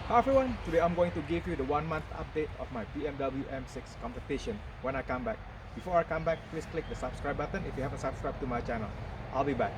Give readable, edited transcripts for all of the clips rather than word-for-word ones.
Hi everyone, today I'm going to give you the 1 month update of my BMW M6 competition when I come back. Before I come back, please click the subscribe button if you haven't subscribed to my channel. I'll be back.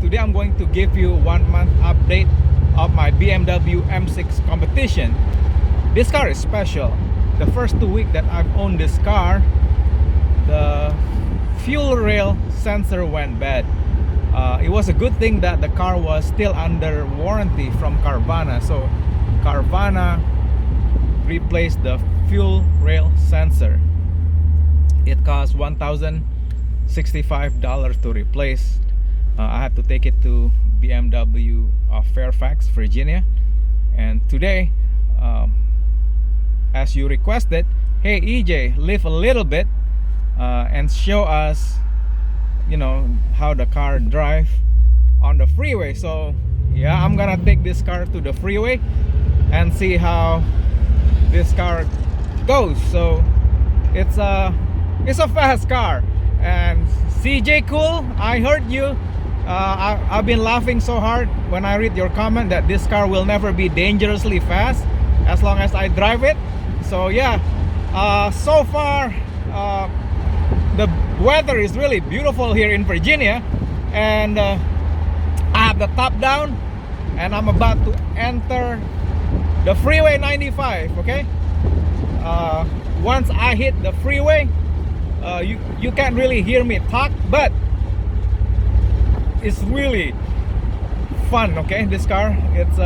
Today I'm going to give you 1 month update of my BMW M6 competition. This car is special. The first 2 weeks that I've owned this car, the fuel rail sensor went bad. It was a good thing that the car was still under warranty from Carvana. So Carvana replaced the fuel rail sensor. It cost $1,065 to replace. I had to take it to BMW of Fairfax, Virginia. And today, as you requested, hey EJ, live a little bit and show us, how the car drive on the freeway. So yeah, I'm gonna take this car to the freeway and see how this car goes. So it's a fast car. And CJ Cool, I heard you. I've been laughing so hard when I read your comment that this car will never be dangerously fast as long as I drive it. So yeah, so far the weather is really beautiful here in Virginia, and I have the top down and I'm about to enter the freeway 95. Okay, once I hit the freeway, you can't really hear me talk, but it's really fun. Okay, this car, it's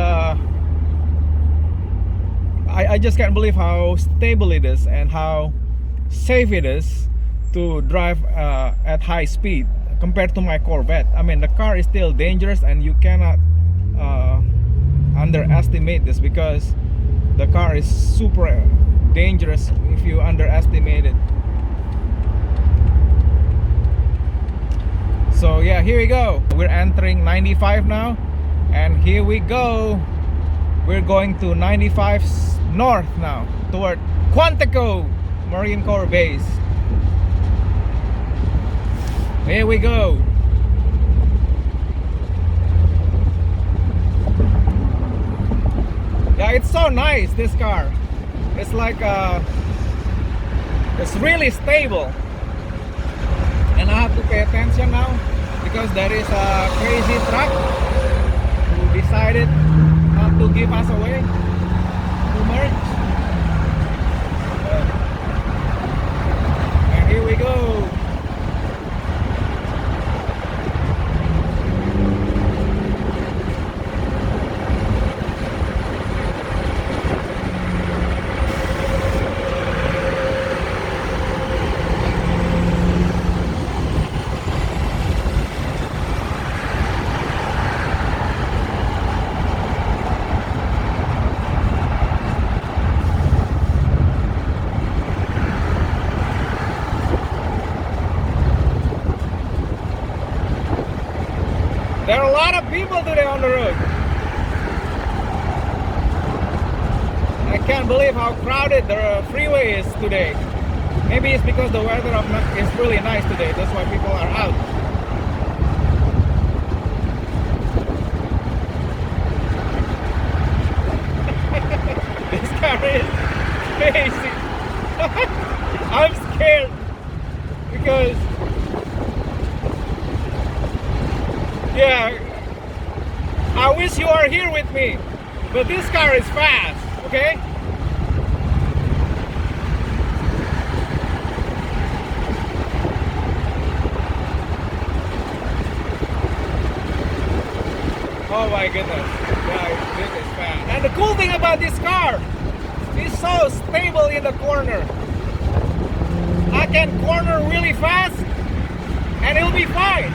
I just can't believe how stable it is and how safe it is to drive at high speed compared to my Corvette. I mean, the car is still dangerous, and you cannot underestimate this, because the car is super dangerous if you underestimate it. So yeah, here we go. We're entering 95 now, and here we go. We're going to 95 north now, toward Quantico Marine Corps Base. Here we go. Yeah, it's so nice, this car. It's like it's really stable. And I have to pay attention now because there is a crazy truck who decided not to give us away to merge. And here we go. There are a lot of people today on the road. I can't believe how crowded the freeway is today. Maybe it's because the weather is really nice today. That's why people are out. This car is crazy. I'm scared because yeah, I wish you are here with me, but this car is fast, okay? Oh my goodness, yeah, this is fast. And the cool thing about this car, it's so so stable in the corner. I can corner really fast and it'll be fine.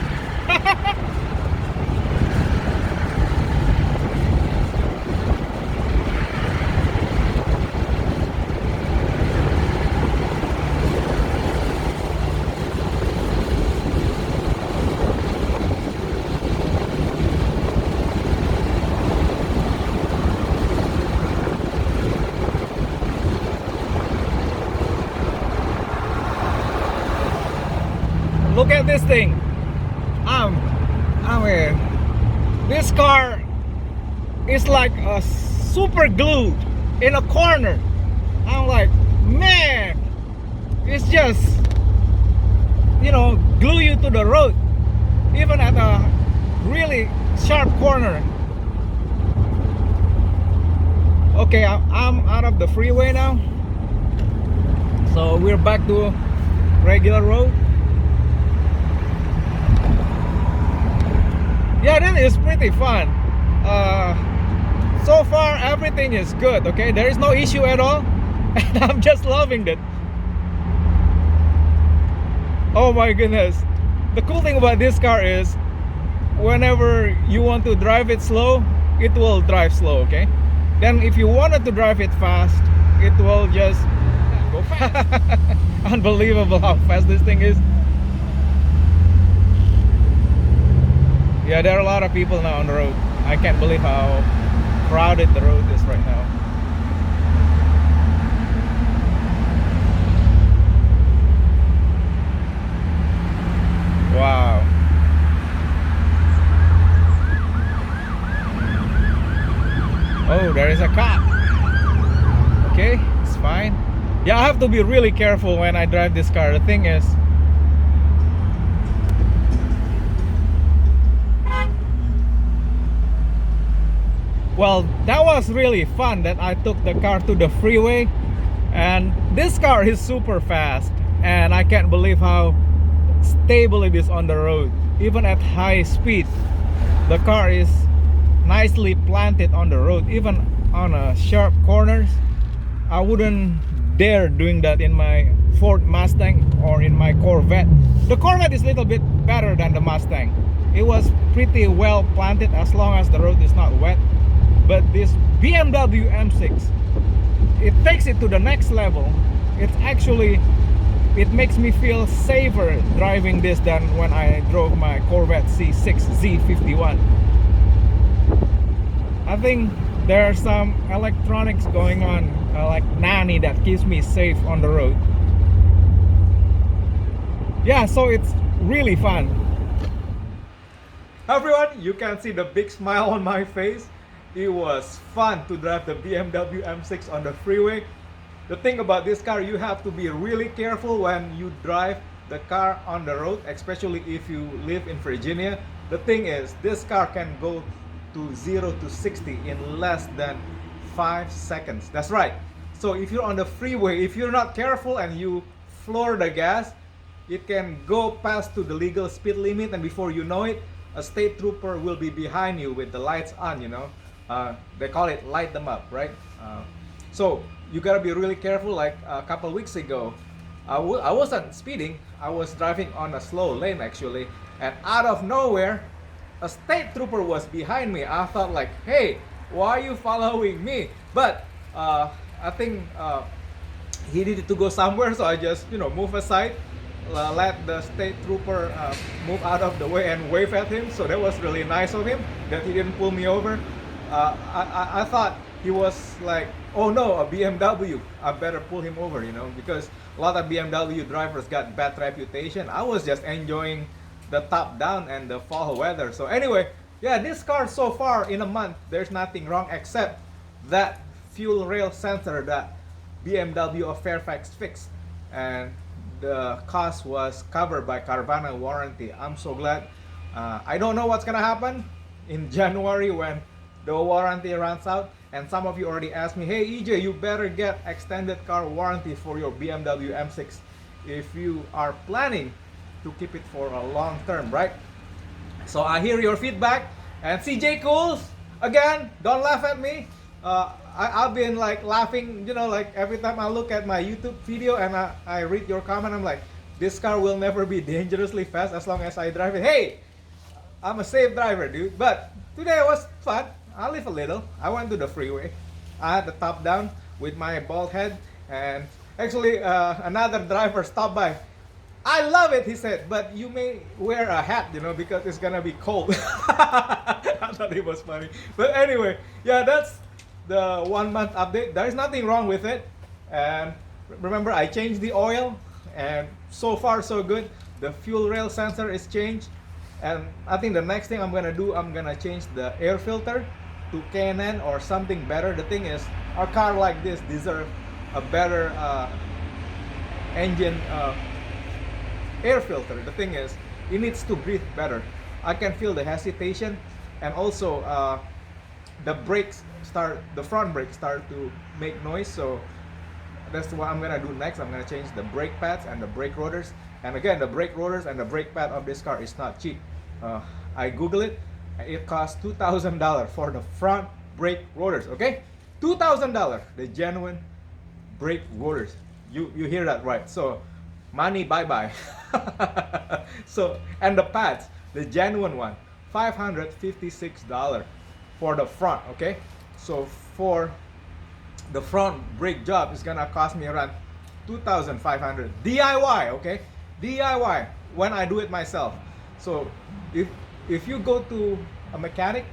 Look at this thing. This car is like a super glue in a corner. I'm like, man, it's just, you know, glue you to the road, even at a really sharp corner. Okay, I'm out of the freeway now, so we're back to regular road. Yeah, that is pretty fun. So far everything is good. Okay, there is no issue at all, and I'm just loving it. Oh my goodness, the cool thing about this car is whenever you want to drive it slow, it will drive slow. Okay, then if you wanted to drive it fast, it will just go fast. Unbelievable how fast this thing is. Yeah, there are a lot of people now on the road. I can't believe how crowded the road is right now. Wow. Oh, there is a cop. Okay, it's fine. Yeah, I have to be really careful when I drive this car. The thing is, well, that was really fun that I took the car to the freeway, and this car is super fast, and I can't believe how stable it is on the road. Even at high speed, the car is nicely planted on the road, even on sharp corners. I wouldn't dare doing that in my Ford Mustang or in my Corvette. The Corvette is a little bit better than the Mustang. It was pretty well planted as long as the road is not wet. But this BMW M6, it takes it to the next level. It's actually, it makes me feel safer driving this than when I drove my Corvette C6 Z51. I think there are some electronics going on, like nanny, that keeps me safe on the road. Yeah, so it's really fun. Everyone, you can see the big smile on my face. It was fun to drive the BMW M6 on the freeway. The thing about this car, you have to be really careful when you drive the car on the road, especially if you live in Virginia. The thing is, this car can go to 0 to 60 in less than 5 seconds. That's right. So if you're on the freeway, if you're not careful and you floor the gas, it can go past to the legal speed limit, and before you know it, a state trooper will be behind you with the lights on, you know. They call it light them up, right? So you gotta be really careful. Like a couple weeks ago, I wasn't speeding. I was driving on a slow lane actually, and out of nowhere, a state trooper was behind me. I thought like, hey, why are you following me? But I think he needed to go somewhere, so I just, you know, move aside, let the state trooper move out of the way and wave at him. So that was really nice of him that he didn't pull me over. I thought he was like, oh no, a BMW, I better pull him over, you know, because a lot of BMW drivers got bad reputation. I was just enjoying the top down and the fall weather. So anyway, yeah, this car so far in a month, there's nothing wrong except that fuel rail sensor that BMW of Fairfax fixed, and the cost was covered by Carvana warranty. I'm so glad. I don't know what's gonna happen in January when the warranty runs out, and some of you already asked me, hey EJ, you better get extended car warranty for your BMW M6 if you are planning to keep it for a long term, right? So I hear your feedback. And CJ Cools, again, don't laugh at me. I've been like laughing, you know, like every time I look at my YouTube video and I read your comment, I'm like, this car will never be dangerously fast as long as I drive it. Hey, I'm a safe driver, dude. But today was fun. I live a little. I went to the freeway. I had the top down with my bald head, and actually another driver stopped by. I love it, he said, but you may wear a hat, you know, because it's gonna be cold. I thought it was funny. But anyway, yeah, that's the 1 month update. There is nothing wrong with it. And remember, I changed the oil, and so far so good. The fuel rail sensor is changed. And I think the next thing I'm gonna do, I'm gonna change the air filter to K&N or something better. The thing is, a car like this deserves a better engine air filter. The thing is, it needs to breathe better. I can feel the hesitation, and also the brakes the front brakes start to make noise. So that's what I'm gonna do next. I'm gonna change the brake pads and the brake rotors. And again, the brake rotors and the brake pad of this car is not cheap. I Google it. It costs $2,000 for the front brake rotors. Okay, $2,000. The genuine brake rotors. You hear that right? So money bye bye. So, and the pads, the genuine one, $556 for the front. Okay, so for the front brake job, it's gonna cost me around $2,500 DIY. Okay, DIY when I do it myself. So if you go to a mechanic,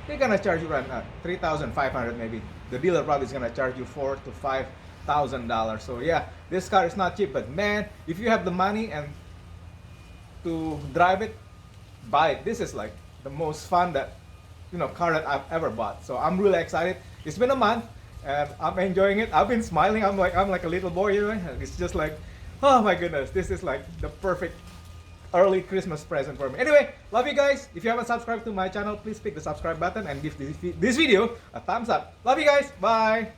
they're gonna charge you around $3,500 maybe. The dealer probably is gonna charge you $4,000 to $5,000. So yeah, this car is not cheap, but man, if you have the money and to drive it, buy it. This is like the most fun car that I've ever bought. So I'm really excited. It's been a month and I'm enjoying it. I've been smiling. I'm like a little boy, you know. It's just like, oh my goodness, this is like the perfect early Christmas present for me. Anyway, love you guys. If you haven't subscribed to my channel, please click the subscribe button and give this video a thumbs up. Love you guys. Bye.